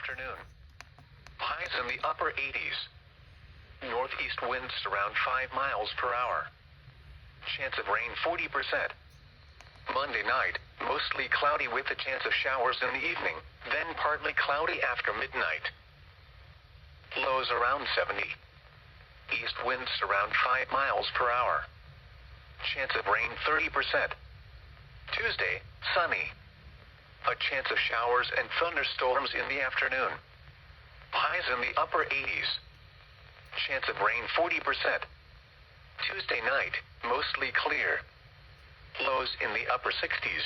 afternoon. Highs in the upper 80s. Northeast winds around 5 miles per hour. Chance of rain 40%. Monday night, mostly cloudy with a chance of showers in the evening, then partly cloudy after midnight. Lows around 70. East winds around 5 miles per hour. Chance of rain 30%. Tuesday, sunny. A chance of showers and thunderstorms in the afternoon. Highs in the upper 80s. Chance of rain 40%. Tuesday night, mostly clear. Lows in the upper 60s.